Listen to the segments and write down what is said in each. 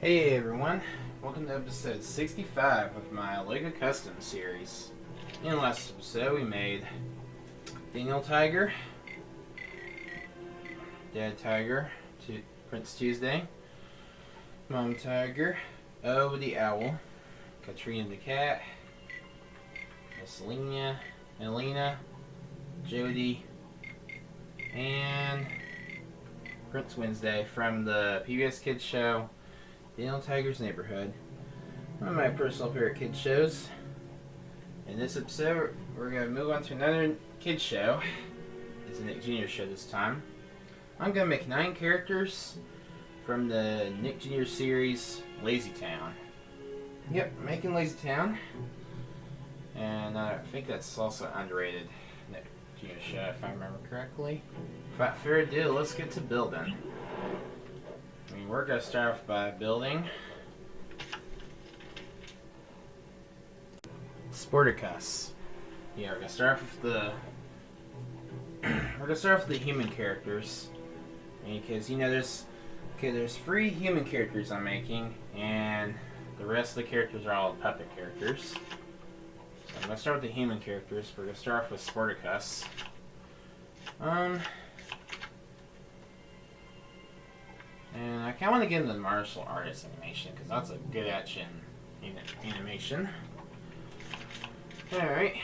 Hey everyone, welcome to episode 65 of my LEGO Custom series. In the last episode we made Daniel Tiger, Dad Tiger, Prince Tuesday, Mom Tiger, O the Owl, Katrina the Cat, Miscellanea, Elena, Jody, and Prince Wednesday from the PBS Kids show Daniel Tiger's Neighborhood. One of my personal favorite kids shows. In this episode, we're going to move on to another kids show. It's a Nick Jr. show this time. I'm going to make 9 characters from the Nick Jr. series, Lazy Town. Yep, making Lazy Town. And I think that's also an underrated Nick Jr. show, if I remember correctly. Without further ado, let's get to building. We're going to start off by building Sportacus. Yeah, we're going to start off with the human characters. Because there's 3 human characters I'm making, and the rest of the characters are all puppet characters. So I'm going to start with the human characters. We're going to start off with Sportacus. And I kind of want to get into the martial artist animation because that's a good action animation. Alright.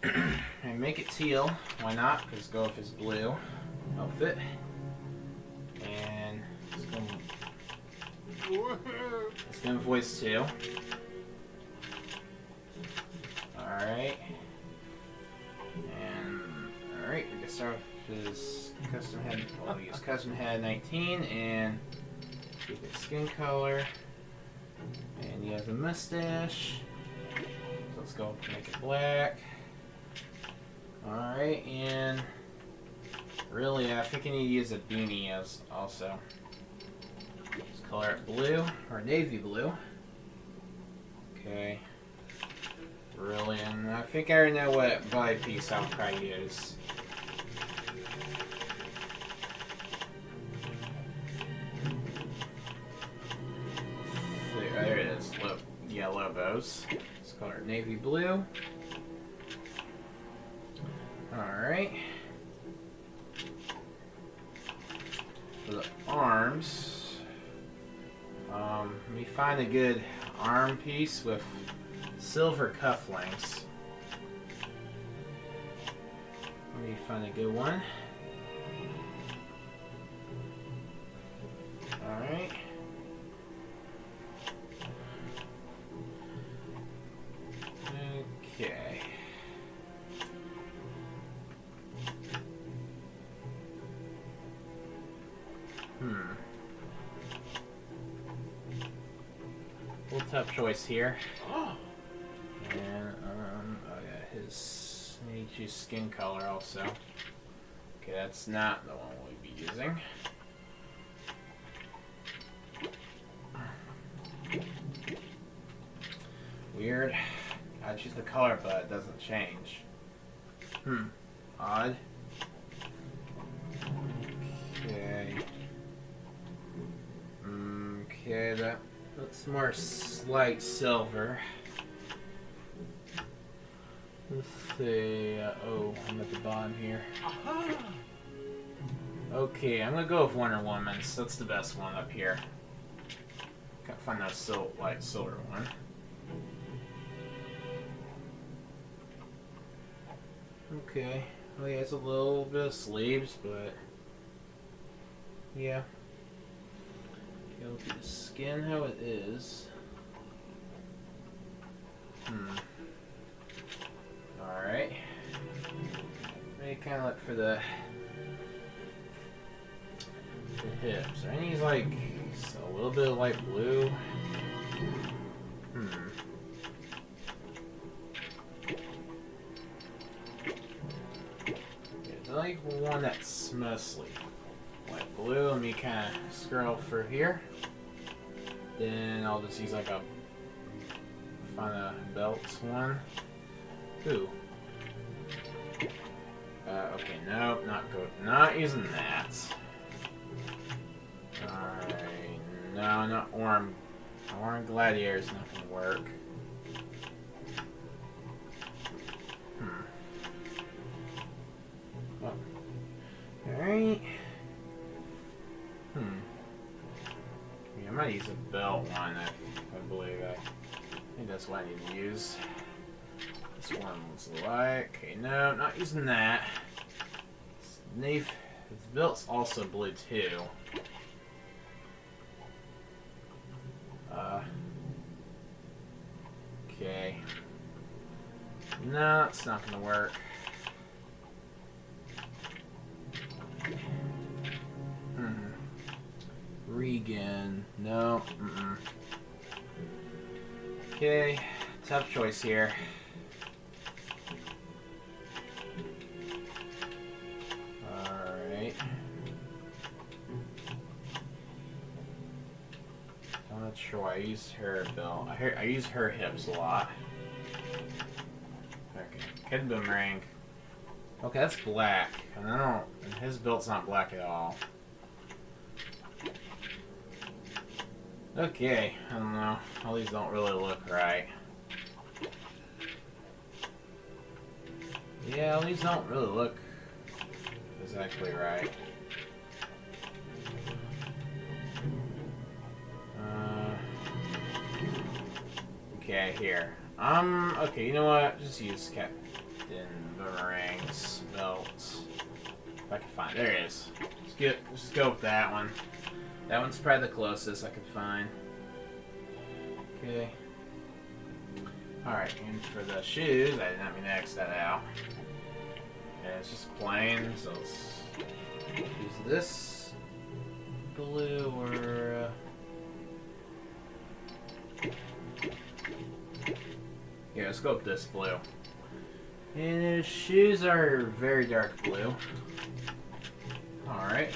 And make it teal. Why not? Because go with his blue outfit. And it's going to voice too. Alright. And alright, we can start with his custom head. We'll use custom head 19 and keep his skin color. And he has a mustache. So let's go make it black. Alright, and really I think I need to use a beanie as also. Let's color it blue or navy blue. Okay. Really, and I think I already know what body piece I'll probably use. There it is, yellow bows. Let's color it navy blue. Alright. For the arms, let me find a good arm piece with silver cufflinks. Let me find a good one. Alright. Okay. A little tough choice here. And oh yeah, I need to choose skin color also. Okay, that's not the one we'll be using. Weird. I choose the color, but it doesn't change. Odd. Okay. Okay, that looks more slight silver. Let's see. Oh, I'm at the bottom here. Okay, I'm gonna go with Wonder Woman. So that's the best one up here. Can't find that light silver one. Okay. Oh yeah, it's a little bit of sleeves, but yeah. Go with the skin how it is. Alright. Maybe kind of look for the hips. I need like a little bit of light blue. I like one that's mostly light blue. Let me kind of scroll for here. Then I'll just use like a find a belt one. Ooh. Okay, nope, not good. Not using that. Alright, no, not Orange Gladiator's not gonna work. Oh. Alright. Yeah, I might use a belt one, I believe. I think that's what I need to use. This one's like... Okay, no, not using that. This belt's also blue too. Okay. No, it's not gonna work. Regan. No. Okay. Tough choice here. Alright. I'm not sure why I use her belt. I use her hips a lot. Okay. Kid Boomerang. Okay, that's black. And his belt's not black at all. Okay, I don't know. All these don't really look right. Yeah, all these don't really look exactly right. Okay, here. Okay, you know what? Just use Captain Boomerang's belt. If I can find it. There it is. Just go with that one. That one's probably the closest I could find. Okay. Alright, and for the shoes, I did not mean to X that out. Yeah, it's just plain, so let's use this blue or... Yeah, let's go with this blue. And his shoes are very dark blue. Alright.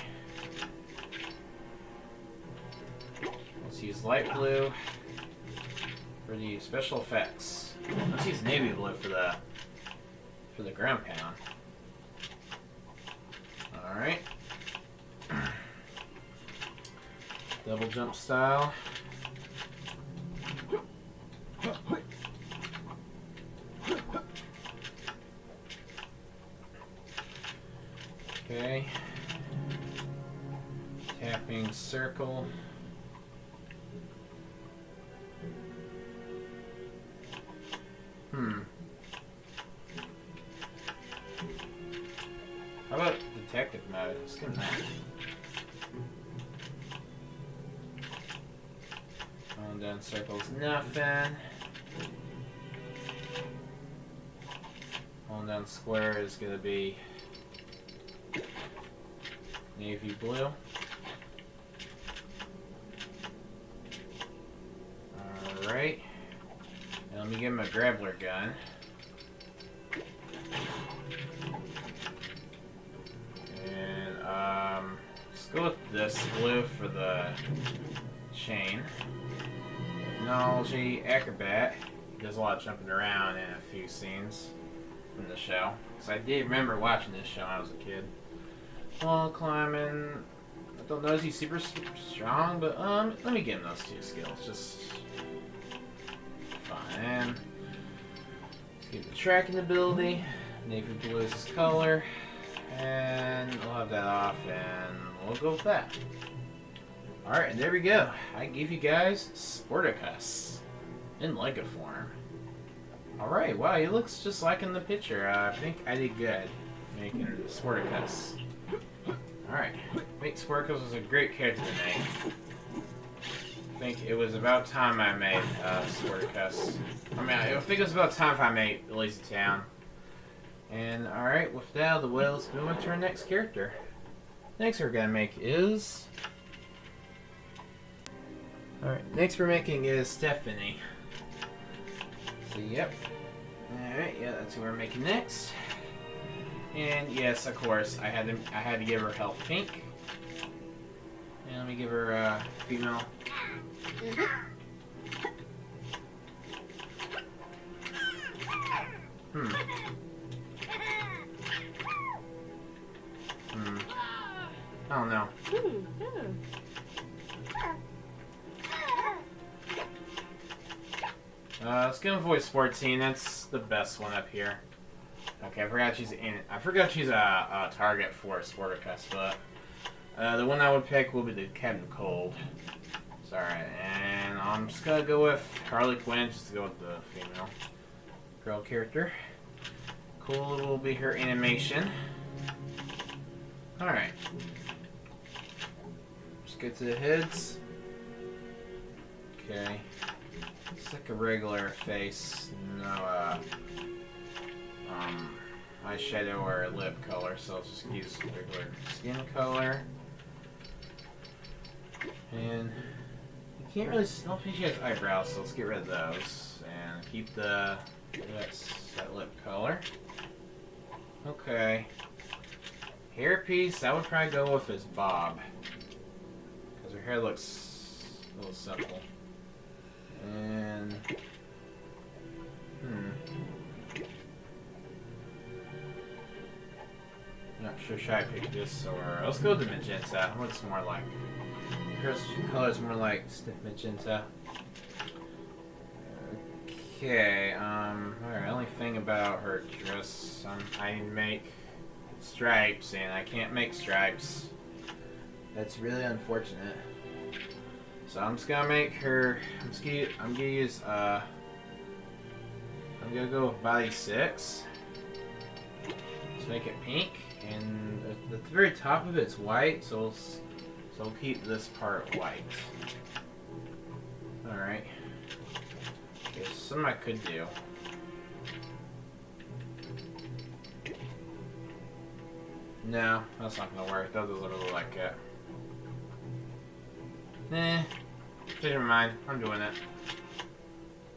Let's use light blue for the special effects. Let's use navy blue for the ground pound. Alright. Double jump style. Okay. Tapping circle. How about detective mode? Let's get that. Going down circles, nothing. Going down square is gonna be navy blue. Alright. Now let me give him a grappler gun. And let's go with this blue for the chain. Technology acrobat. He does a lot of jumping around in a few scenes from the show. Because I did remember watching this show when I was a kid. Wall climbing. I don't know if he's super strong, but let me give him those two skills. Just fine. And let's get the tracking ability. Navy blue is his color. And we'll have that off and we'll go with that. Alright, and there we go. I gave you guys Sportacus in Lego form. Alright, wow, he looks just like in the picture. I think I did good making Sportacus. Alright, I think Sportacus was a great character to make. I think it was about time I made Sportacus. I mean, I think it was about time if I made Lazy Town. And alright, with that out of the way, let's move on to our next character. Next we're gonna make is... Alright, next we're making is Stephanie. So yep. Alright, yeah, that's who we're making next. And yes, of course, I had to give her health pink. And let me give her female. I don't know. Let's go voice 14. That's the best one up here. Okay, I forgot she's a target for Sportacus, but the one I would pick will be the Captain Cold. Sorry, and I'm just gonna go with Harley Quinn, just to go with the female girl character. Cool will be her animation. Alright. Just get to the heads. Okay. It's like a regular face, no eyeshadow or lip color, so let's just use regular skin color. And you can't really, I don't think she has eyebrows, so let's get rid of those and keep that lip color. Okay. Hairpiece, I would probably go with this bob, because her hair looks a little simple. And not sure, should I pick this or let's go with the magenta. It looks more like her color is more like stiff magenta. Okay, alright, only thing about her dress, I make stripes and I can't make stripes. That's really unfortunate. So I'm just gonna make her, I'm gonna use, I'm gonna go with body 6. Let's make it pink, and at the very top of it's white, so we'll keep this part white. Alright. Okay, something I could do. No, that's not gonna work. That doesn't really like it. Nah. Never mind. I'm doing it.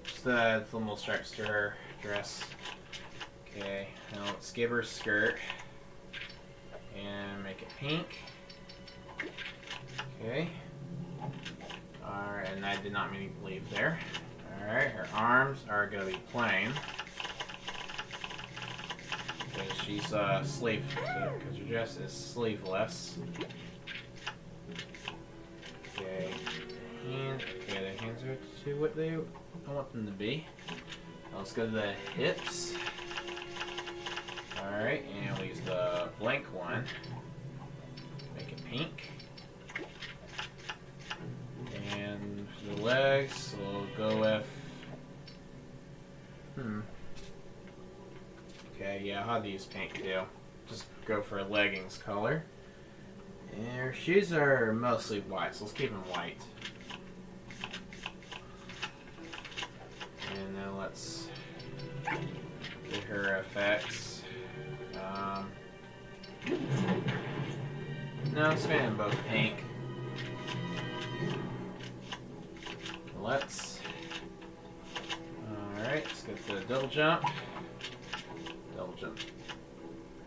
Just the little stripes to her dress. Okay, now let's give her a skirt. And make it pink. Okay. Alright, and I did not mean to leave there. Alright, her arms are going to be plain. Because she's sleeve, because her dress is sleeveless. Okay, the hands are to what I want them to be. Now let's go to the hips. Alright, and we'll use the blank one. Make it pink. And for the legs, we'll go with... Okay, yeah, I'll have to use pink too. Just go for a leggings color. And her shoes are mostly white, so let's keep them white. And then let's get her effects. No, let's make them both pink. Let's... Alright, let's get the double jump. Double jump.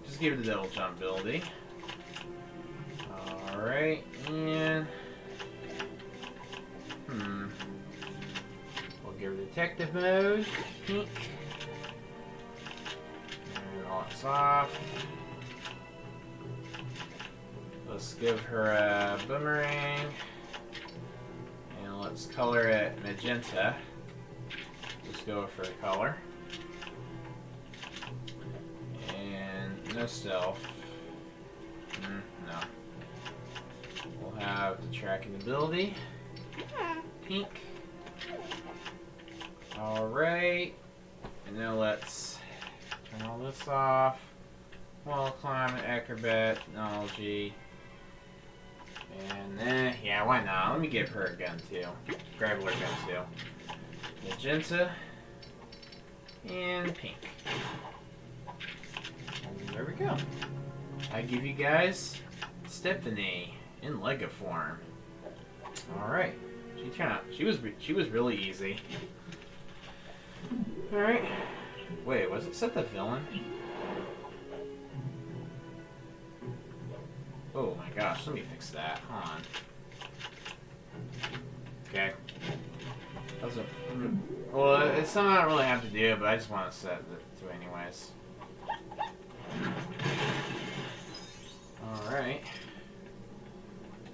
Just give it the double jump ability. Alright, and... We'll give her detective mode. Pink. And all it's off. Let's give her a boomerang. And let's color it magenta. Just go for the color. And no stealth. No. We'll have the tracking ability. Pink. Alright. And now let's turn all this off. Wall climb, acrobat, technology. And then, yeah, why not? Let me give her a gun too. Grab her gun too. Magenta. And pink. And there we go. I give you guys Stephanie in Lego form. Alright. She turned out, she was really easy. Alright. Wait, was it set the villain? Oh my gosh, let me fix that. Hold on. Okay. Well, it's something I don't really have to do, but I just want to set it to anyways. Alright.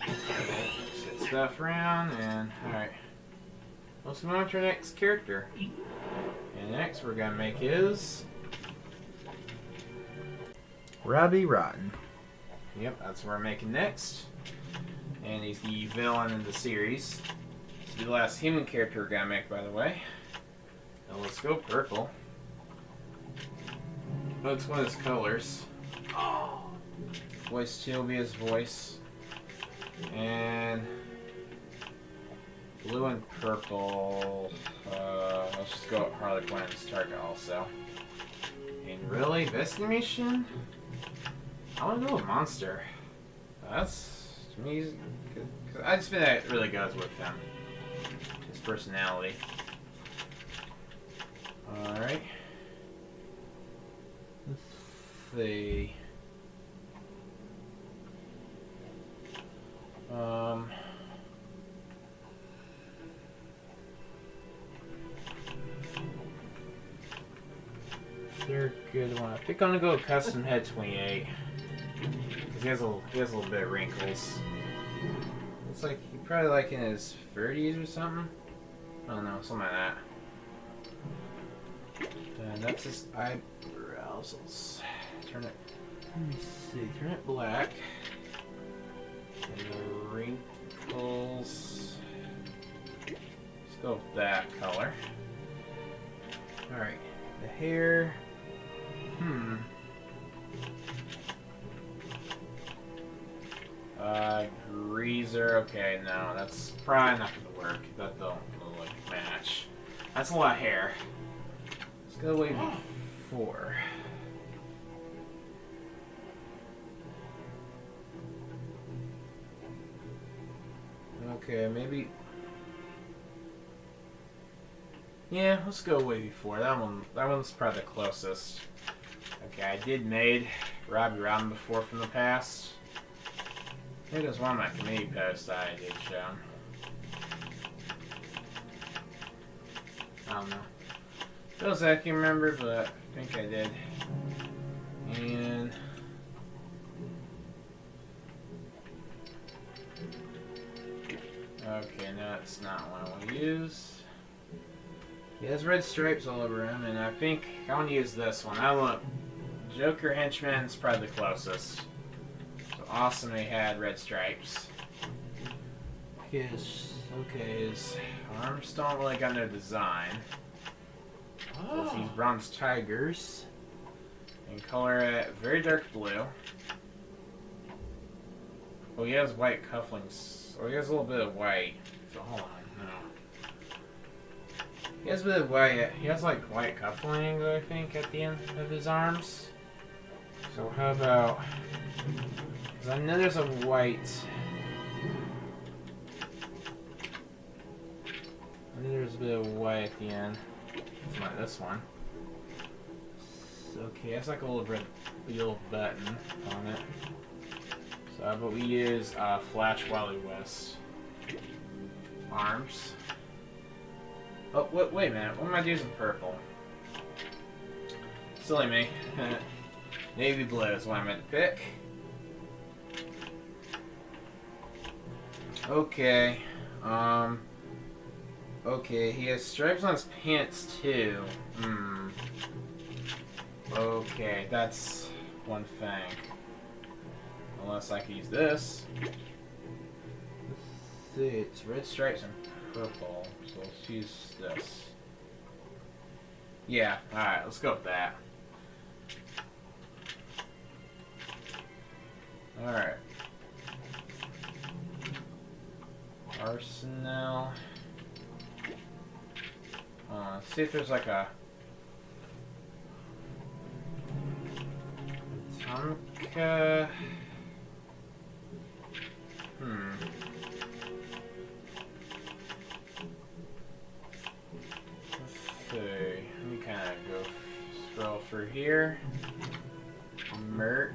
Set stuff around and alright. let's move on to our next character. And next we're gonna make is Robbie Rotten. Yep, that's what we're making next. And he's the villain in the series. It's the last human character we're gonna make, by the way. Now let's go purple. That's one of his colors. Voice 2 will be his voice. And blue and purple. Let's just go with Harley Quinn's target also. And really, this animation? I want to go with Monster. That's, to me, cause I just think that really goes with him. His personality. Alright. Let's see. They're a good one. I think I'm gonna go with Custom Head 28. Because he has a little bit of wrinkles. Looks like he probably like in his 30s or something. I don't know, something like that. And that's his eyebrows. Let's turn it. Let me see. Turn it black. And the wrinkles. Let's go with that color. Alright. The hair. Greaser. Okay, no, that's probably not gonna work. That don't like match. That's a lot of hair. Let's go wave 4. Okay, maybe. Yeah, let's go wavy 4. That one's probably the closest. Okay, I did made Robbie Rotten before from the past. I think it was one of my community posts that I did show. I don't know. Feels like I can remember, but I think I did. And okay, no, that's not what I want to use. He has red stripes all over him, and I think I want to use this one. I want Joker Henchman's probably the closest. So awesome, he had red stripes. His arms don't really got no design. So these bronze tigers, and color it very dark blue. Oh, he has white cufflinks. Oh, he has a little bit of white. So hold on, no. He has a bit of white. He has like white cufflinks, I think, at the end of his arms. So how about? Because I know there's a white. I know there's a bit of white at the end. It's not this one. Okay, that's like a little button on it. So how about we use Flash Wally West arms. Oh, wait a minute. What am I using purple? Silly me. Navy blue is what I meant to pick. Okay. Okay, he has stripes on his pants too. Okay, that's one thing. Unless I could use this. Let's see, it's red stripes and purple. So let's use this. Yeah, alright, let's go with that. Alright. Arsenal. Let's see if there's like a Tonka. Let's see. Let me kind of go scroll through here. Merc.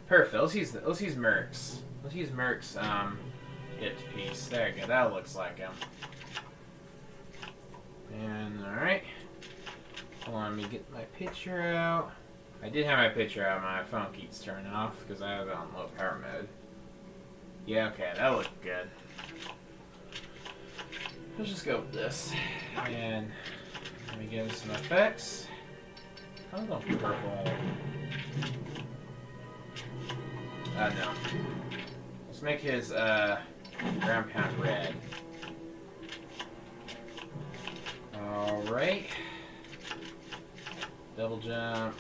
Perfect. Let's use Merc's. Let's use Merc's hit piece. There you go. That looks like him. And alright. Hold on, let me get my picture out. I did have my picture out, my phone keeps turning off because I have it on low power mode. Yeah, okay, that looked good. Let's just go with this. And let me give him some effects. I'll go purple. No. Let's make his ground pound red. Alright. Double jump.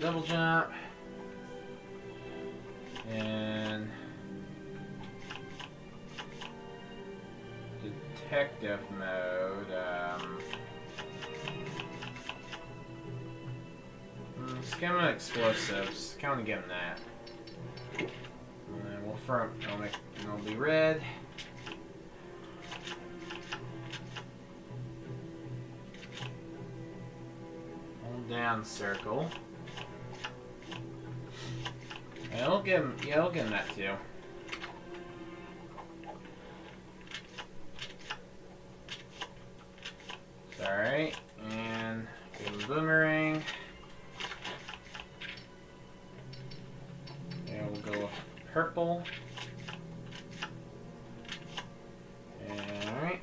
Double jump. And detective mode. Let's give him explosives. Kind of give him that. And then we'll front. It'll be red. Hold down circle. And we'll give him. Yeah, we'll give him that too. Alright, and give him boomerang. And we'll go with purple. Alright.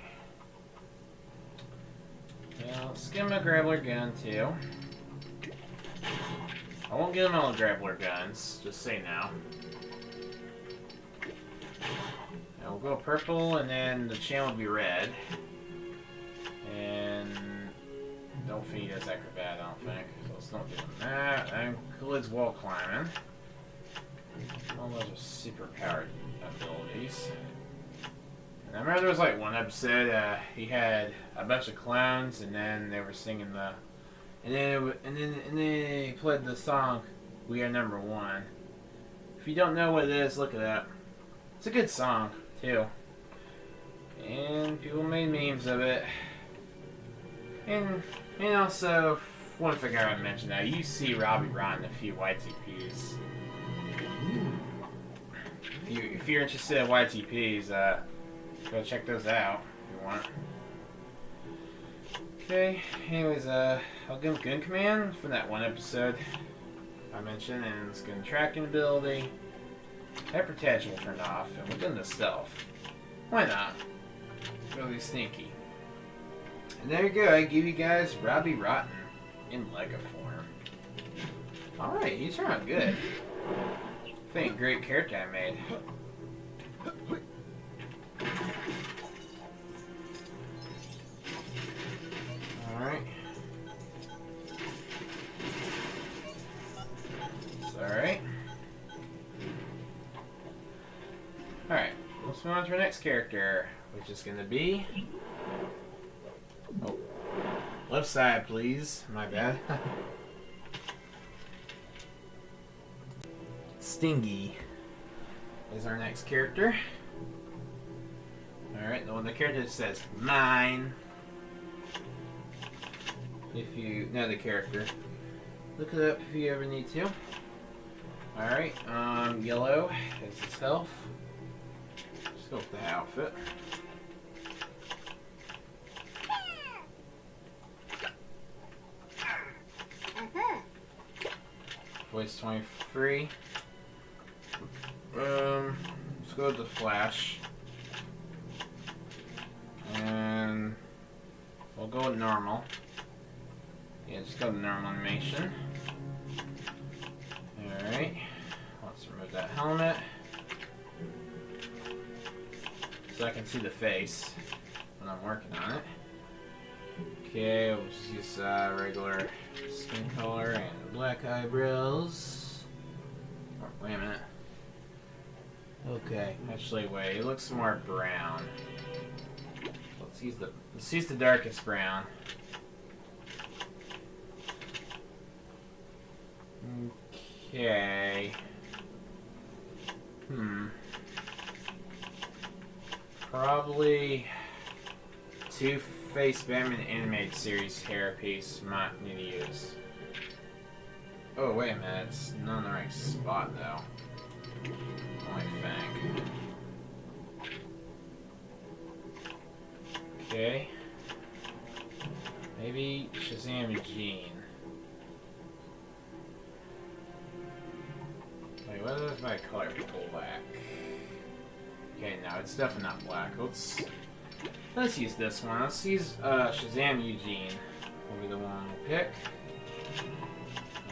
Now let's give him a grappler gun too. I won't give him all the grappler guns, just say now. And we'll go purple and then the channel will be red. And don't think he does acrobat, I don't think. So let's not do that. And Khalid's wall climbing. All those are super powered abilities. And I remember there was like one episode he had a bunch of clowns and then they were singing the and then they played the song "We Are Number One." If you don't know what it is, look it up. It's a good song too. And people made memes of it. And also, one thing I would mention now, you see Robbie Rotten a few YTPs. If you're interested in YTPs, go check those out if you want. Okay, anyways, I'll give him Gun Command from that one episode I mentioned, and it's gun tracking ability. Hyper protection will turn off, and we'll give him the stealth. Why not? Really sneaky. And there you go, I give you guys Robbie Rotten in Lego form. Alright, you turned out good. I think great character I made. Alright. Alright. Alright, let's move on to our next character, which is going to be... Oh. Left side, please. My bad. Stingy is our next character. Alright, the character that says mine. If you know the character, look it up if you ever need to. Alright, yellow is his health. Let's go with the outfit. Voice 23. Let's go with the Flash. And we'll go with normal. Yeah, just go with normal animation. Alright. Let's remove that helmet. So I can see the face when I'm working on it. Okay, we'll just use regular skin color and black eyebrows. Oh, wait a minute. Okay, actually wait, it looks more brown. Let's use the darkest brown. Okay. Probably Two-Face Batman animated series hairpiece might need to use. Oh wait a minute, it's not in the right spot though. I think. Okay. Maybe Shazam Jean. Wait, what is my color? Black. Okay, no, it's definitely not black. Let's Let's use this one. Let's use Shazam Eugene. Will be the one we'll pick.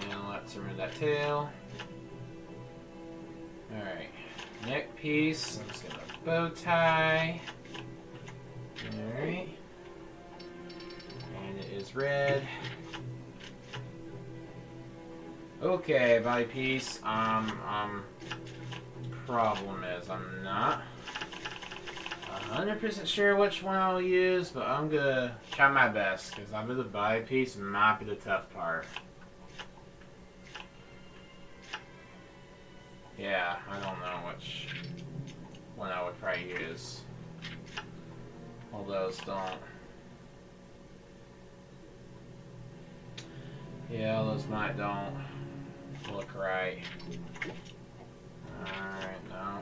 And let's remove that tail. Alright. Neck piece. Let's get a bow tie. Alright. And it is red. Okay, body piece. Problem is I'm not 100% sure which one I'll use, but I'm gonna try my best because I bet the body piece might be the tough part. Yeah, I don't know which one I would probably use. All those don't. Yeah, all those might don't look right. Alright, no.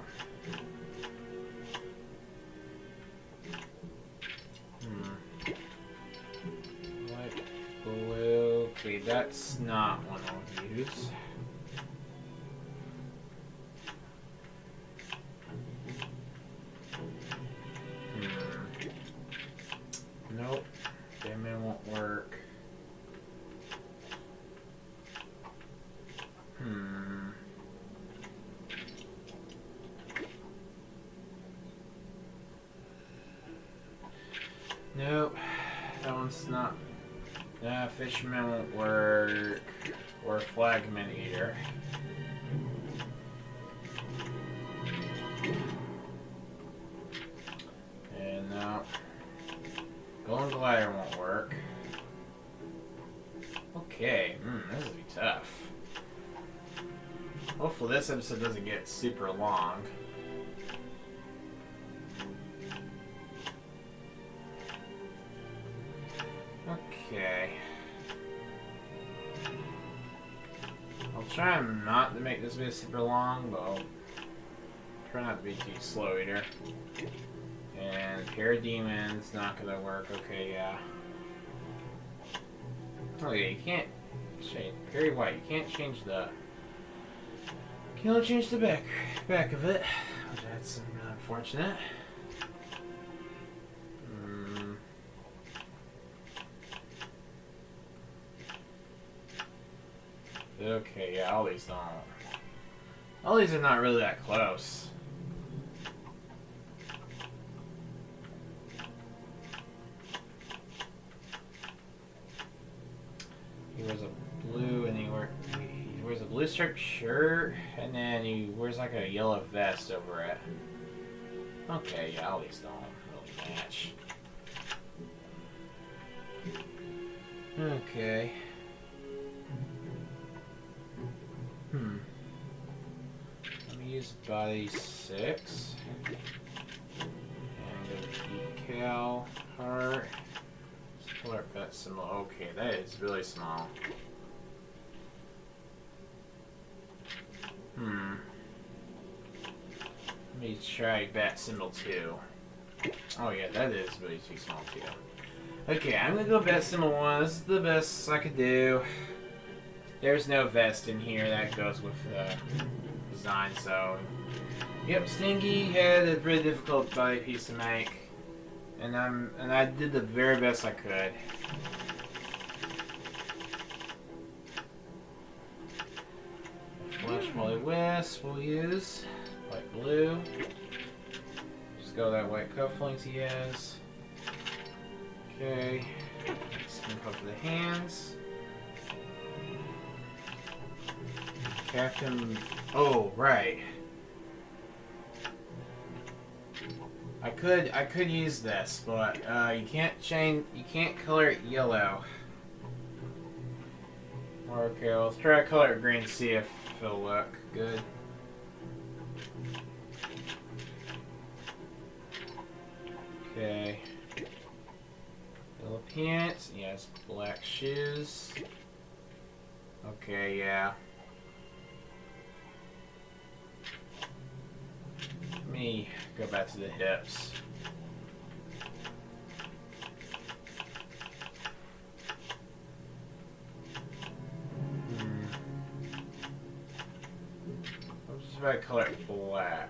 White, blue. Okay, that's not one I'll use. Nope. Batman won't work. Nope. That one's not. Nah, Fisherman won't work. Or Flagman either. And no. Golden Glider won't work. Okay, this will be tough. Hopefully this episode doesn't get super long. Okay. I'll try not to make this video super long, but I'll try not to be too slow either. And Parademons, not gonna work. Okay, yeah. Oh yeah, you can't change Perry White. You can't change the. You can only change the back of it, which that's unfortunate. Okay, yeah, all these don't. All these are not really that close. He wears a blue and he wears a blue striped shirt and then he wears like a yellow vest over it. Okay, yeah, all these don't really match. Okay. Let me use body 6. And go to decal heart. Color pet symbol. Okay, that is really small. Let me try bat symbol 2. Oh yeah, that is really too small too. Okay, I'm gonna go bat symbol 1. This is the best I could do. There's no vest in here that goes with the design, so... Yep, Stingy had a really difficult body piece to make. And I did the very best I could. Flash Molly Wisp we'll use. White blue. Just go that white cufflinks he has. Okay. Skin color for the hands. Captain. Oh, right. I could use this, but you can't change. You can't color it yellow. Okay, let's try to color it green. See if it'll look good. Okay. Yellow pants. Yes, black shoes. Okay, yeah. Let me go back to the hips. I'm just about to color it black.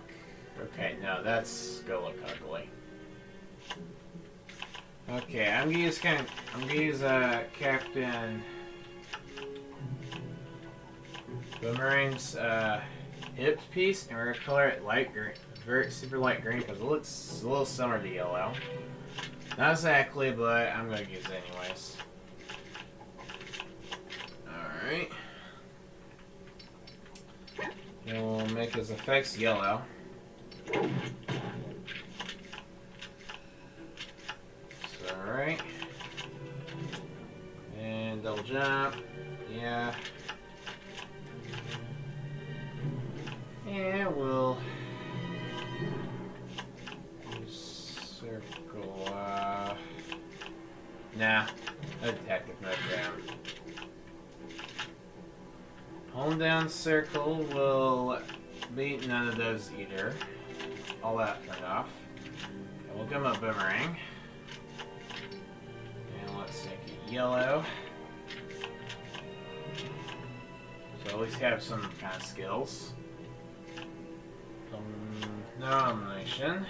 Okay, no, that's gonna look ugly. Okay, I'm gonna use Captain Boomerang's hipped piece, and we're gonna color it light green, super light green, because it looks a little similar to yellow. Not exactly, but I'm gonna use it anyways. Alright. And we'll make his effects yellow. Alright. And double jump. Yeah. And we'll use circle. Nah. No detective mode down. Hold down circle will beat none of those either. All that turned off. And we'll give him a boomerang. And let's make it yellow. So at least have some kind of skills. Domination.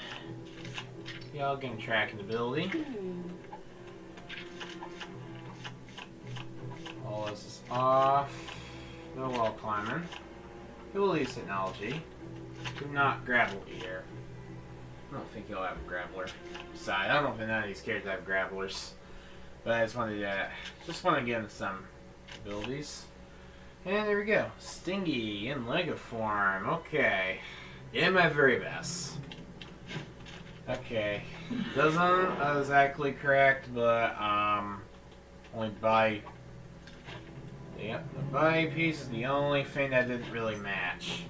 Y'all getting tracking ability. All this is off. No wall climbing. Abilities technology. Do not grapple eater. I don't think he'll have a grappler. Besides, I don't think none of these characters have grapplers. But I just wanted to give him some abilities. And there we go. Stingy in Lego form. Okay. In my very best. Okay. Doesn't exactly correct, but only by. Yep, the body piece is the only thing that didn't really match.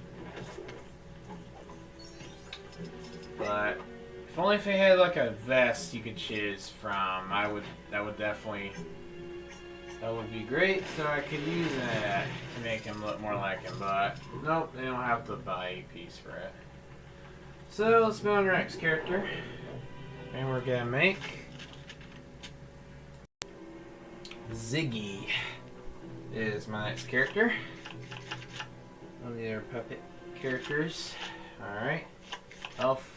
But if only if they had like a vest you could choose from, that would be great, so I could use that to make him look more like him, but nope, they don't have the body piece for it. So let's go on to our next character. And we're gonna make Ziggy is my next character. One of the other puppet characters. Alright. Elf.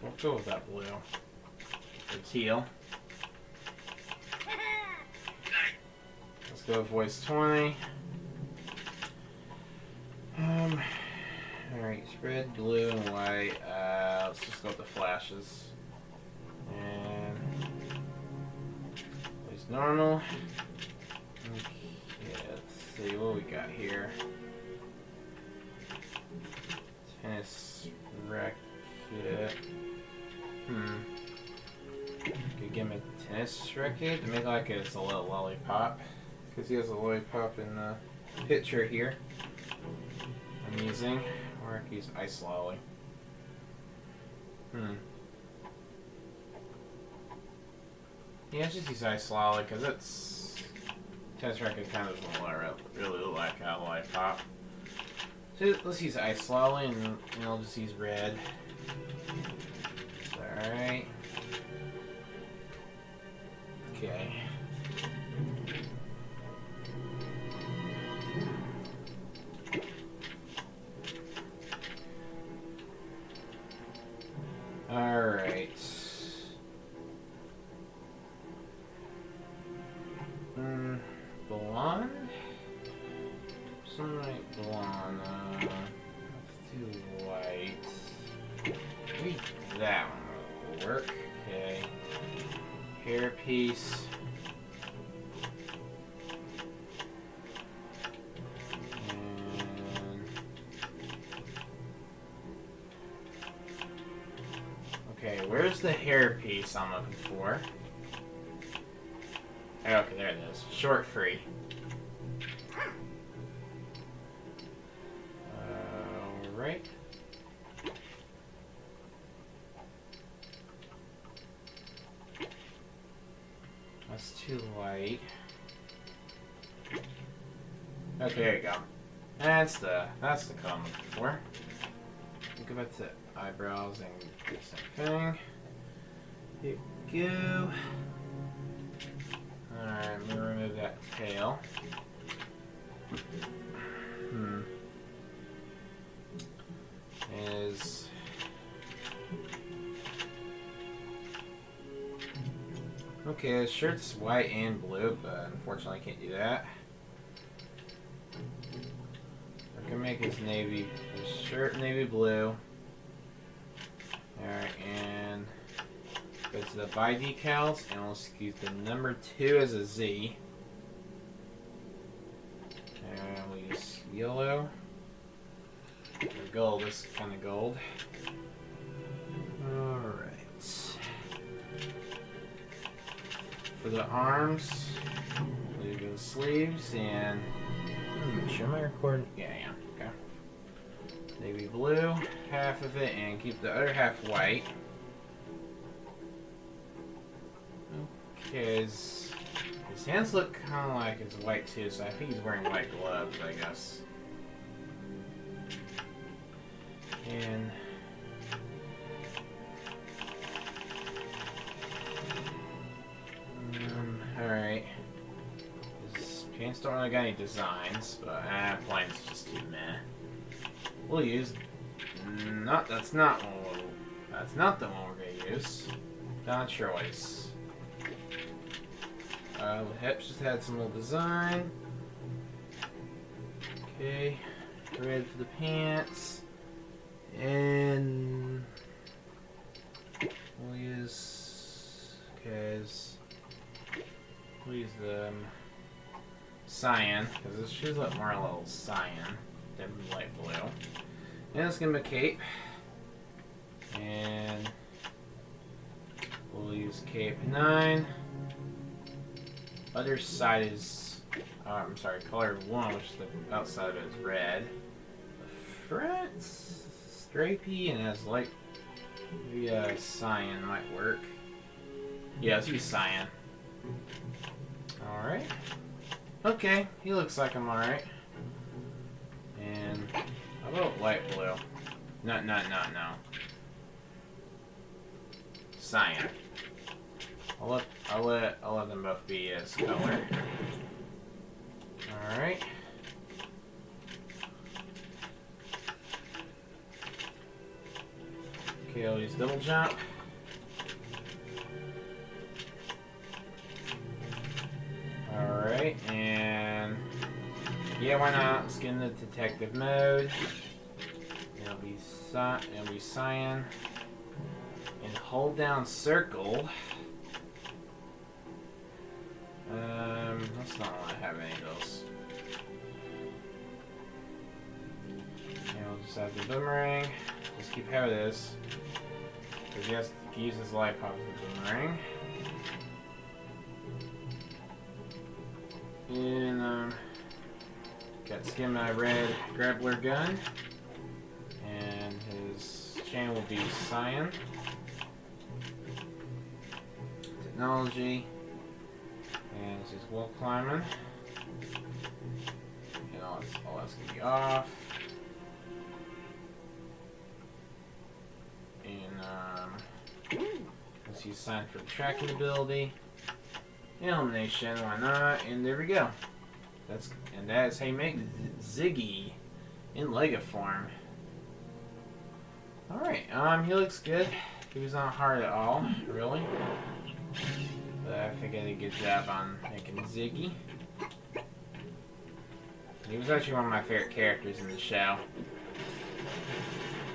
We'll go with that blue. Or teal. Let's go with voice 20. Alright, red, blue, and white. Let's just go with the flashes. And voice normal. Okay, let's see what we got here. Tennis racket. Could give him a tennis racket to make like it's a little lollipop. Because he has a lollipop in the picture here. I'm using. Or I could use ice lolly. Yeah, just use ice lolly because it's. Tennis racket kind of doesn't really look like a lollipop. So let's use ice lolly and I'll just use red. Alright. Okay. Alright. Blonde? Something like blonde. Let's do white. Maybe that one will work. Okay. Hair piece. And okay, where's the hair piece I'm looking for? Okay, there it is. Short free. Alright. That's too light. Okay, there you go. That's the color I'm looking for. Go back to eyebrows and do the same thing. Here we go. Alright, I'm gonna remove that tail. Okay, his shirt's white and blue, but unfortunately I can't do that. I can make his shirt navy blue. Alright, and go to the by decals, and we'll use the number 2 as a Z. And we'll use yellow. Or gold, this kind of gold. Alright. For the arms, we'll do the sleeves, and am I recording? Yeah, I am. Okay. Navy blue, half of it, and keep the other half white. Okay, his hands look kind of like it's white too, so I think he's wearing white gloves, I guess. And alright. His pants don't really got any designs, but plain's just too meh. We'll use that's not the one we're gonna use. Not choice. The hips just had some little design. Okay, red for the pants, and we'll use the cyan, because his shoes look more a little cyan than light blue. And let's give him a cape, and we'll use cape 9. Other side is, color 1, which the outside of it is red. The front's stripey and has light, maybe cyan might work. Yeah, let's use cyan. Alright. Okay, he looks like I'm alright. And how about light blue? No. Cyan. I'll let them both be as color. Alright. Okay, I'll use double jump. Alright, and yeah, why not? Let's get into detective mode. It'll be cyan. And hold down circle. Let's not want to have any of those. And we'll just have the boomerang. Just keep having this. Because he has to use his light pop with the boomerang. And got skin my red grappler gun. And his chain will be cyan. Technology. And this is wall climbing. And all that's gonna be off. And let's use sign for the tracking ability. Elimination, why not? And there we go. That is how you make Ziggy in Lego form. Alright, he looks good. He was not hard at all, really. But I think I did a good job on making Ziggy. He was actually one of my favorite characters in the show.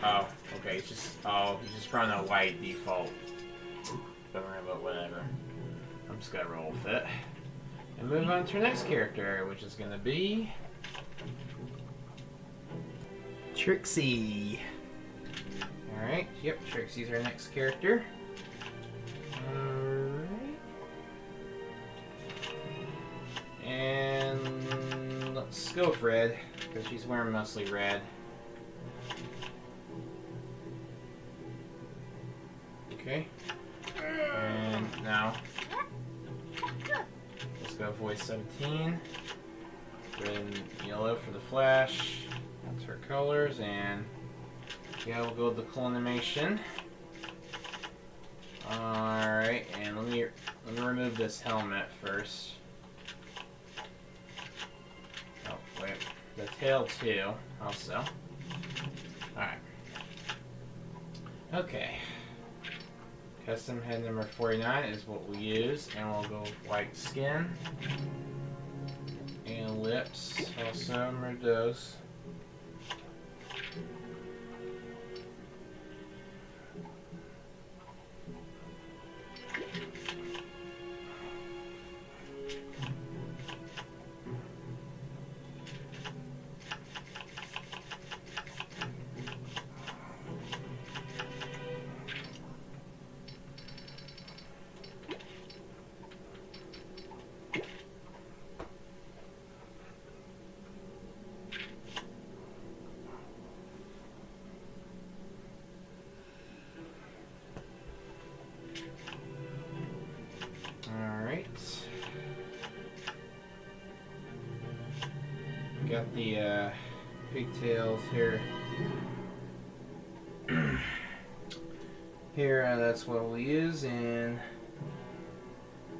Oh, okay, he's just running a white default. But whatever. I'm just gonna roll with it. And move on to our next character, which is gonna be Trixie. Alright, yep, Trixie's our next character. Alright. And let's go with red, because she's wearing mostly red. Okay. And now, let's go voice 17. Red and yellow for the Flash. That's her colors, and yeah, we'll go with the cool animation. Alright, and let me remove this helmet first. Oh, wait. The tail too, also. Alright. Okay. Custom head number 49 is what we use, and we'll go with white skin and lips. Also remove those. Got the pigtails here. Here, that's what we'll use, and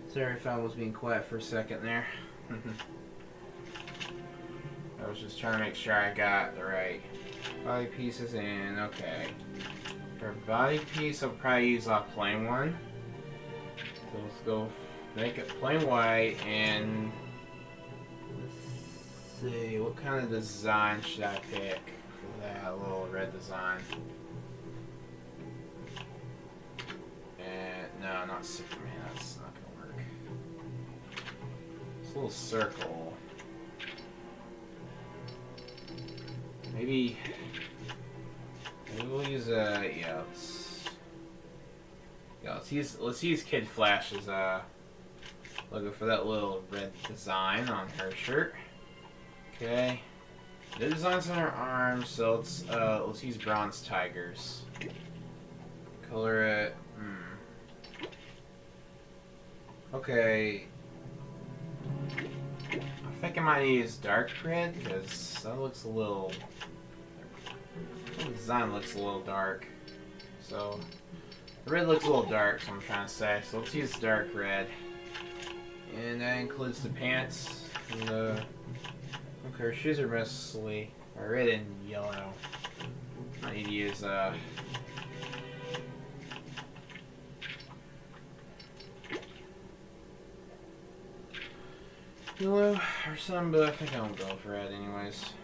sorry if I was being quiet for a second there. I was just trying to make sure I got the right body pieces in. Okay. For body piece, I'll probably use a plain one. So let's go make it plain white, and let's see, what kind of design should I pick for that little red design? And no, not Superman. That's not gonna work. It's a little circle. Maybe we'll use let's use Kid Flash's logo for that little red design on her shirt. Okay. The design's on her arms, so let's use Bronze Tigers. Color it. Okay. I think I might use dark red because that looks a little. The design looks a little dark. So the red looks a little dark, so I'm trying to say. So let's use dark red. And that includes the pants and the. Okay, her shoes are mostly red and yellow. I need to use yellow or something, but I think I won't go for red anyways.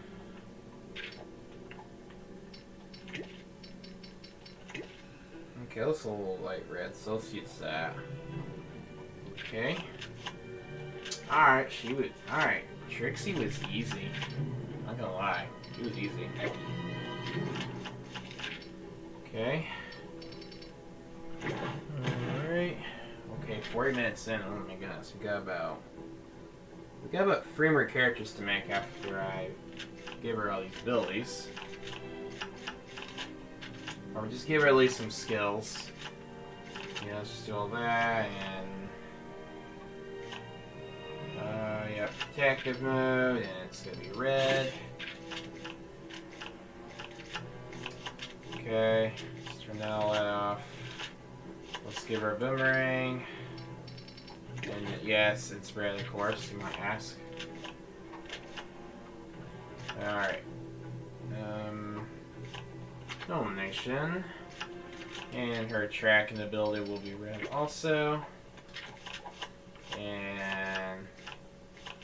Okay, that's a little light red, so let's use that. Okay. Alright, alright, Trixie was easy. Not gonna lie, she was easy. Okay. Alright. Okay, 40 minutes in. Oh my goodness, we got about 3 more characters to make after I give her all these abilities. Or just give her at least some skills. Yeah, let's just do all that, and yeah, protective mode, and it's gonna be red. Okay, let's turn that all off. Let's give her a boomerang. And yes, it's red, of course, you might ask. Alright. Nomination. And her tracking ability will be red also. And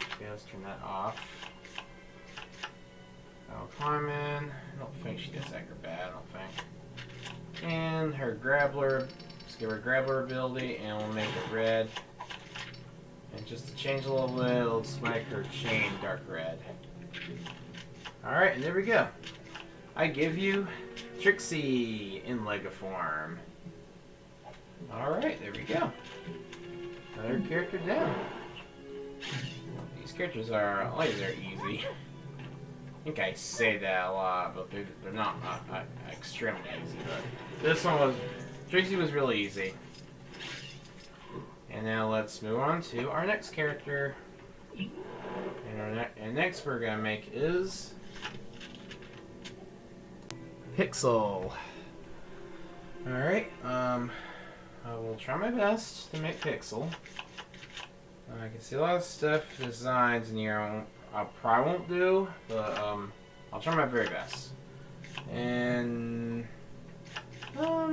okay, let's turn that off. I'll climb in. I don't think she does acrobat, I don't think. And her grappler. Let's give her grappler ability, and we'll make it red. And just to change a little bit, let's make her chain dark red. Alright, and there we go. I give you Trixie in Lego form. Alright, there we go. Another character down. These characters are, they're easy. I think I say that a lot, but they're not extremely easy. But this one was, Trixie was really easy. And now let's move on to our next character. And next we're gonna make is Pixel. Alright, I will try my best to make Pixel. I can see a lot of stuff, designs in here I probably won't do, but I'll try my very best. And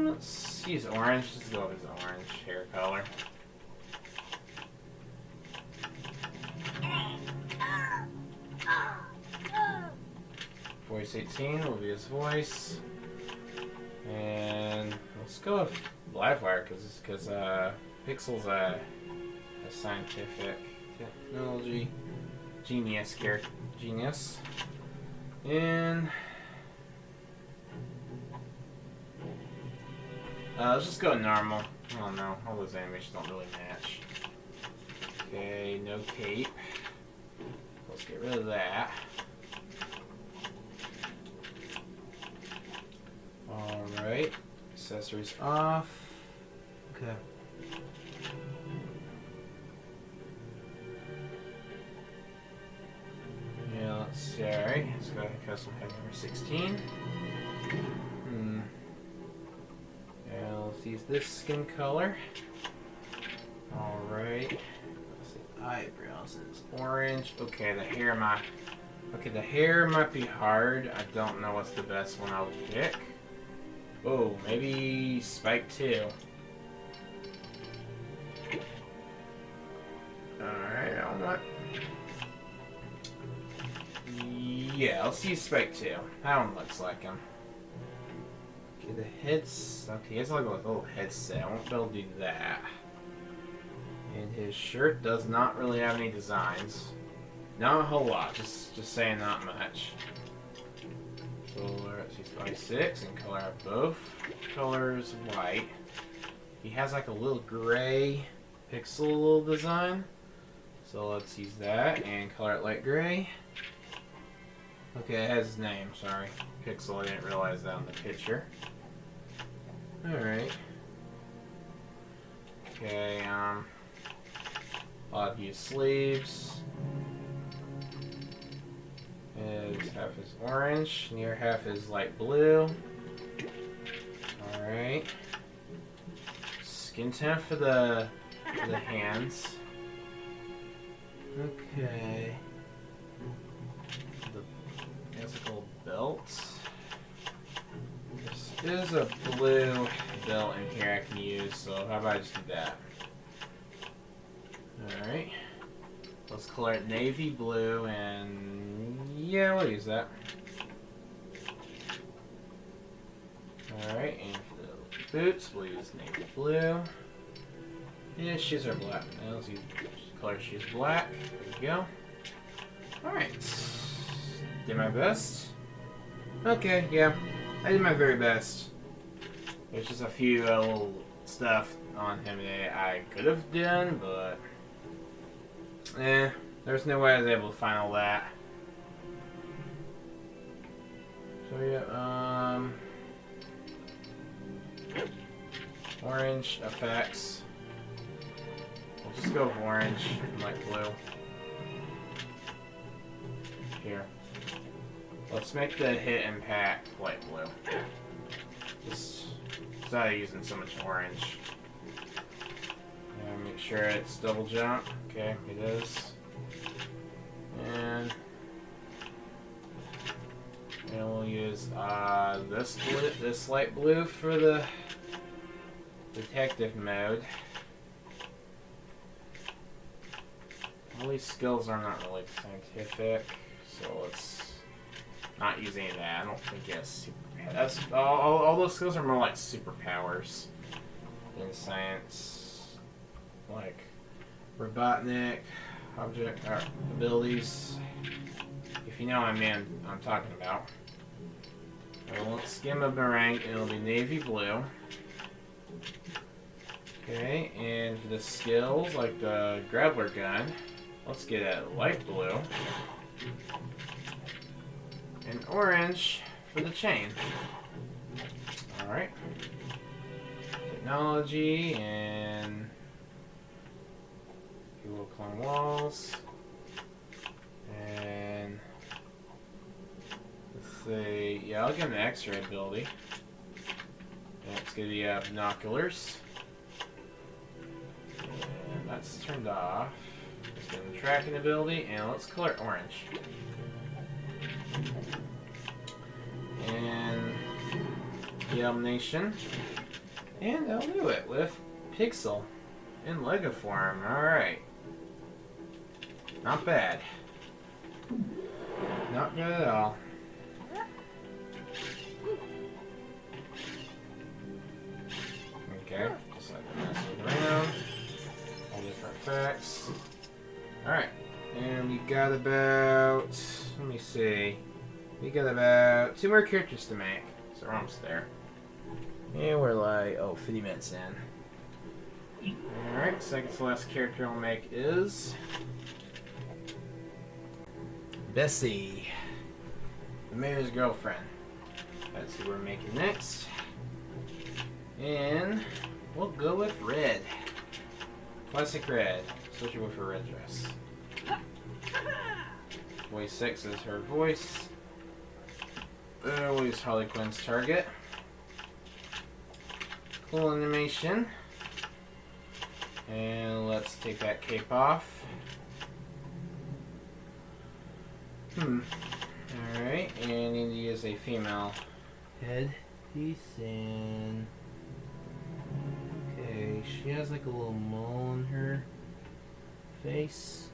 Let's use orange. Let's go with his orange hair color. Voice 18 will be his voice. And let's go with Livewire because Pixel's a scientific technology genius character. Genius. And let's just go normal. Oh no, all those animations don't really match. Okay, no cape. Let's get rid of that. Alright, accessories off. Okay. Yeah, let's see. Alright, let's go ahead and custom head number 16. And let's use this skin color. Alright. Let's see, eyebrows, and it's orange. Okay, the hair might be hard. I don't know what's the best one I'll pick. Oh, maybe Spike 2. Alright, I want... Yeah, let's use Spike 2. That one looks like him. Okay, the heads... Okay, he has like a little headset. I won't be able to do that. And his shirt does not really have any designs. Not a whole lot, just saying not much. So let's use by 6 and color out both colors white. He has like a little gray pixel little design. So let's use that and color it light gray. Okay, it has his name, sorry. Pixel, I didn't realize that on the picture. Alright. Okay, I'll use sleeves. Half is orange, near half is light blue. Alright. Skin tone for the hands. Okay. The physical belt. There's a blue belt in here I can use, so how about I just do that? Alright. Let's color it navy blue, and yeah, we'll use that. Alright, and for the boots, we'll use navy blue. Yeah, shoes are black. Now let's use color shoes black. There we go. Alright. Did my best. Okay, yeah. I did my very best. There's just a few little stuff on him that I could have done, but there's no way I was able to find all that. So yeah, orange effects. We'll just go with orange and light blue. Here. Let's make the hit impact light blue. Just instead of using so much orange. And make sure it's double jump. Okay, it is. And we'll use this blue, this light blue for the detective mode. All these skills are not really scientific, so let's not use any of that. I don't think it's super. That's all those skills are more like superpowers in science, like Robotnik, object abilities. If you know what I'm talking about. Well, let's skim a meringue, and it'll be navy blue. Okay, and for the skills, like the grappler gun, let's get a light blue. And orange for the chain. Alright. Technology and fuel clone walls. And let's see, yeah, I'll give him an X-ray ability. And it's gonna be binoculars. And that's turned off. Let's give him the tracking ability, and let's color orange. And the elimination. And they'll do it with Pixel in Lego form. Alright. Not bad. Not good at all. Okay, just like the mess around. All different effects. Alright. And we got about, let me see. We got about 2 more characters to make. So we're almost there. And we're like, 50 minutes in. Alright, second to last character I'll make is Bessie, the mayor's girlfriend. That's who we're making next. And we'll go with red. Classic red, especially with her red dress. Voice 6 is her voice. We'll use Harley Quinn's target. Cool animation. And let's take that cape off. Alright, and you need to use a female head piece, and okay, she has like a little mole on her face.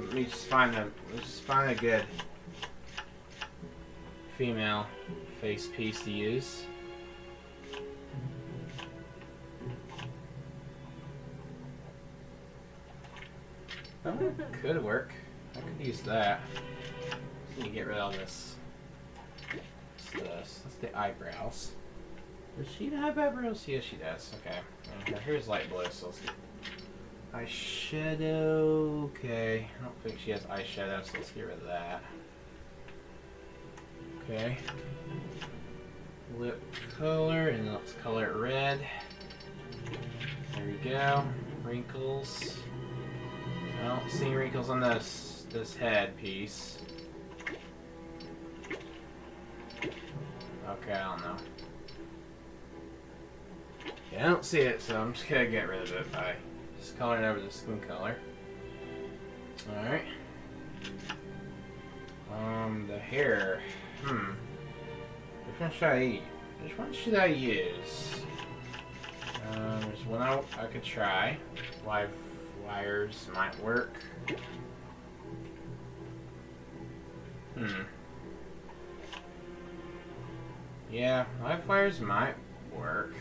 Let me just find a good female face piece to use. Oh, could work. I could use that. Just need to get rid of this. That's the eyebrows. Does she have eyebrows? Yes, she does. Okay. And here's light blue, so let's get eyeshadow. Okay. I don't think she has eyeshadow, so let's get rid of that. Okay. Lip color, and let's color it red. There we go. Wrinkles. I don't see wrinkles on this head piece. Okay, I don't know. Yeah, I don't see it, so I'm just gonna get rid of it by just coloring over the skin color. Alright. The hair. Which one should I use? There's one I could try. Live wires might work. Yeah, live wires might work.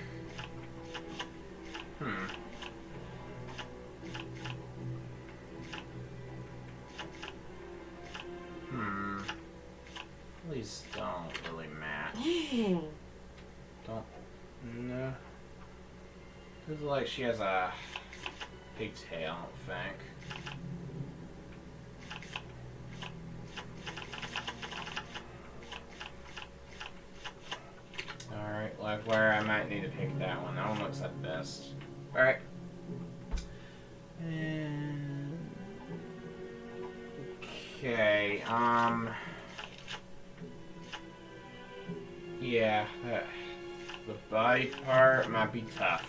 These don't really match. Don't. No. Looks like she has a pigtail, I don't think. Alright, live wire, I might need to pick that one. That one looks like the best. Alright. And okay, yeah, the body part might be tough.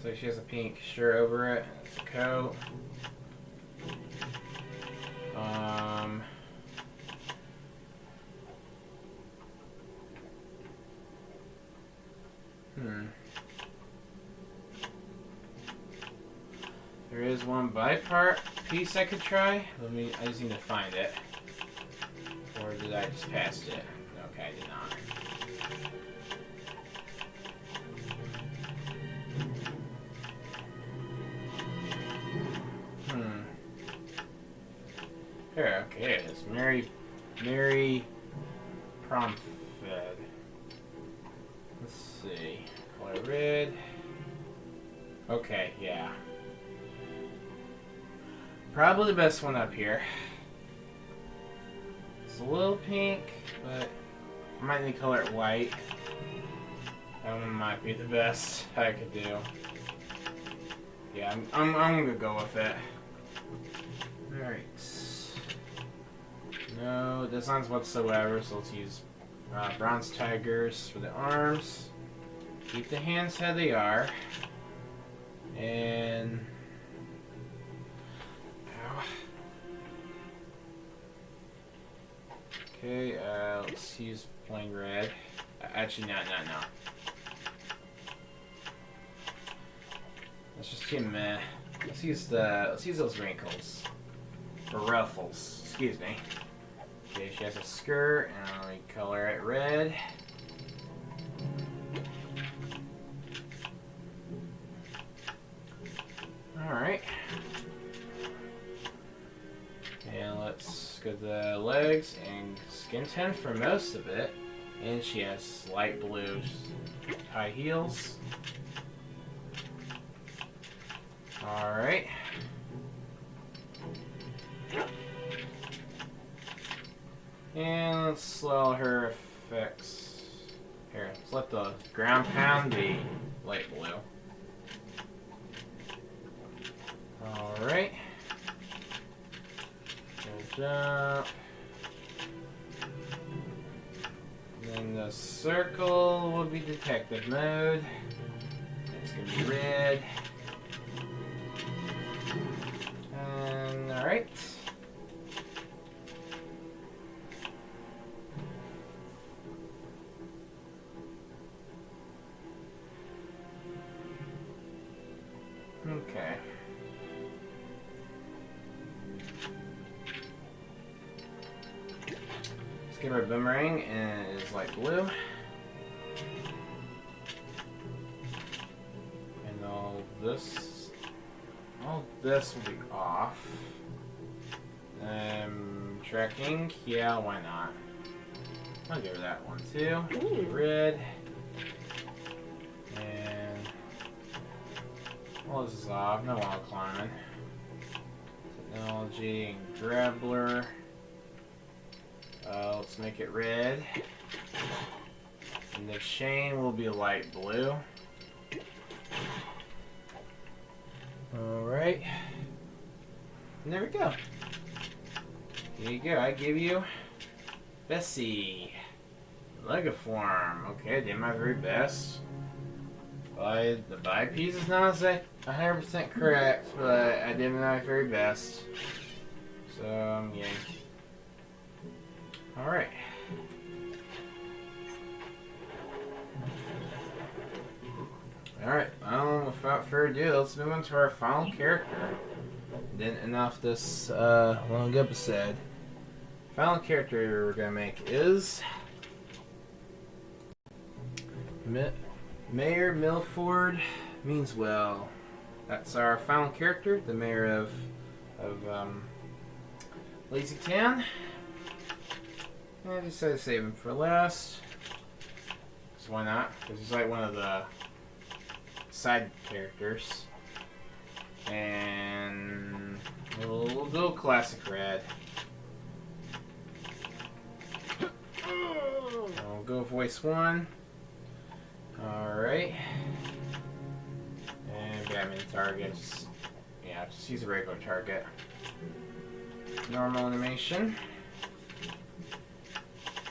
So she has a pink shirt over it. It's a coat. There is one body part piece I could try. I just need to find it. Or did I just pass it? Okay, I did not. Here, okay, it's Mary Promfed. Let's see. Color red. Okay, yeah. Probably the best one up here. It's a little pink, but I might need to color it white. That one might be the best I could do. Yeah, I'm gonna go with it. Alright. No designs whatsoever, so let's use bronze tigers for the arms. Keep the hands how they are. And okay, let's use plain red. Actually, no. That's just too meh. Let's use those wrinkles. Or ruffles, excuse me. Okay, she has a skirt, and let me color it red. Alright. And let's go to the legs and skin tone for most of it. And she has light blue high heels. Alright. And let's slow her effects. Here, let's let the ground pound be light blue. Alright. Jump. Then the circle will be detective mode. It's gonna be red. And alright. Okay. Let's give her a boomerang, and it is light blue. And all this will be off. Tracking, yeah, why not? I'll give her that one too. Ooh. Red. And all this is off. No wall climbing. Technology and Grabbler. Let's make it red. And the chain will be light blue. Alright. And there we go. Here you go. I give you Bessie. Legoform. Okay, I did my very best. The bipeds is not 100% correct, but I did my very best. So, yeah. Alright. Alright, without further ado, let's move on to our final character. Didn't enough this long episode. Final character we're gonna make is Mayor Millford means well. That's our final character, the mayor of Lazy Town. And I decided to save him for last. So why not? Because he's like one of the side characters. And we'll go classic red. I'll go voice 1. Alright. And Batman targets. Yeah, just use a regular target. Normal animation.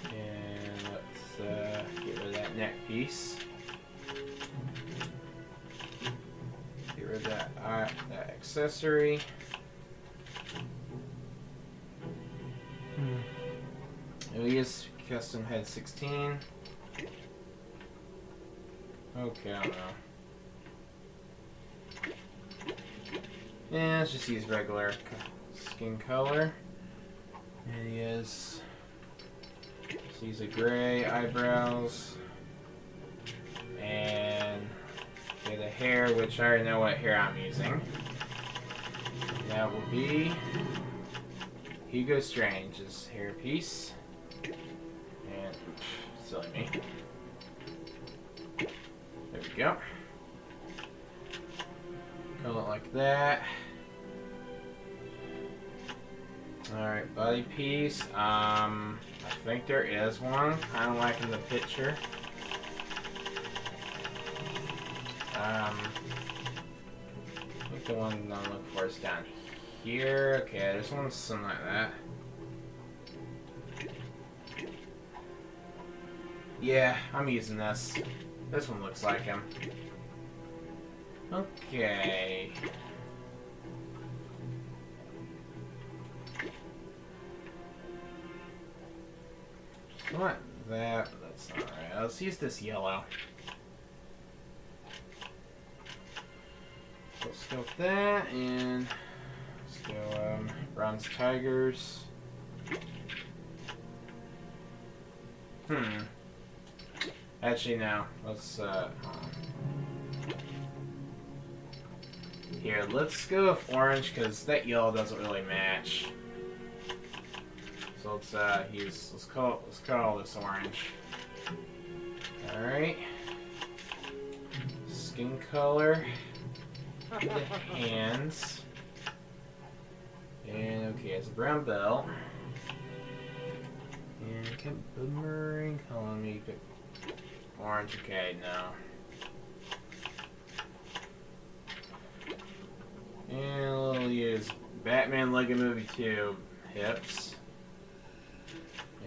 And let's get rid of that neck piece. Get rid of that accessory. And we use custom head 16. Okay, I don't know. Yeah, let's just use regular skin color. And he is. Let's use a gray eyebrows. And okay, the hair, which I already know what hair I'm using. That will be Hugo Strange's hair piece. And silly me. There we go. Color it like that. Alright, body piece. I think there is one, kind of like in the picture. I think the one I'm looking for is down here. Okay, there's one something like that. Yeah, I'm using this. This one looks like him. Okay. Just want that, but that's not right. let's use this yellow. Let's go with that, and let's go bronze tigers. Actually, no. Let's here. Let's go with orange because that yellow doesn't really match. So let's call this orange. All right. Skin color. The hands. And okay, it's a brown belt. And can boomerang. Hold on, let me pick orange. Okay, no. And we'll use Batman Lego Movie 2 hips.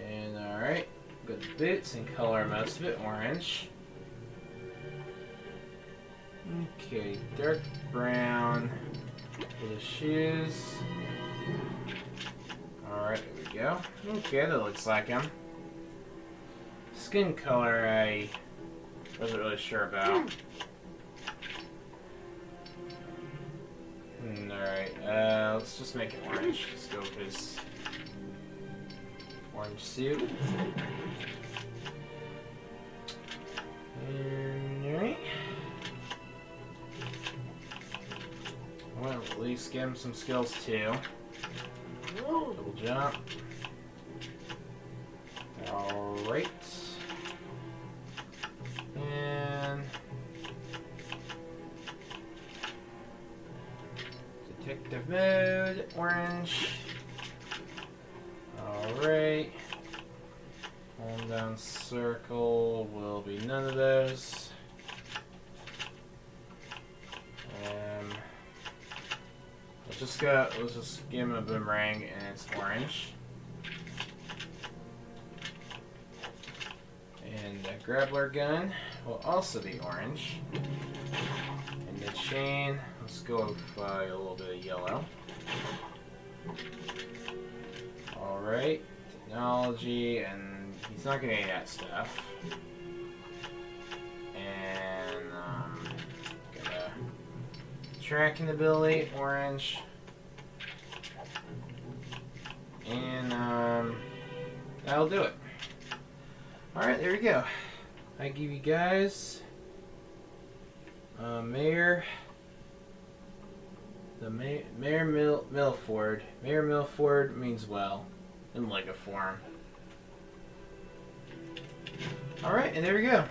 And alright, got the boots and color most of it orange. Okay, dark brown for the shoes. Alright, there we go. Okay, that looks like him. Skin color, I wasn't really sure about. Alright, let's just make it orange. Let's go with his orange suit. Alright. Well, at least give him some skills too. Double jump. Alright. And detective mode, orange. Alright. Hold down circle will be none of those. Let's just give him a boomerang and it's orange. And the grappler gun will also be orange. And the chain, let's go with a little bit of yellow. Alright, technology, and he's not gonna need that stuff. And gonna tracking ability, orange. And that'll do it. Alright, there we go. I give you guys Mayor Millford. Mayor Millford means well in Lego form. Alright, and there we go.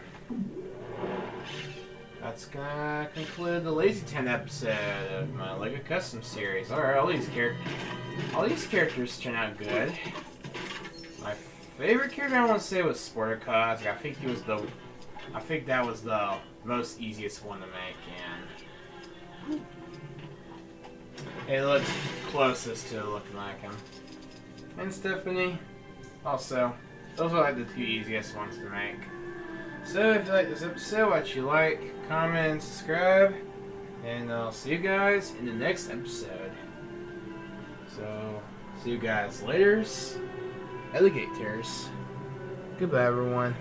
That's gonna conclude the Lazy 10 episode of my Lego Custom series. Alright, all these characters turn out good. My favorite character I want to say was Sportacus. I think that was the most easiest one to make, and it looks closest to looking like him. And Stephanie, also, those are like the two easiest ones to make. So if you like this episode, what you like, comment, and subscribe, and I'll see you guys in the next episode. So, see you guys later, alligators. Goodbye, everyone.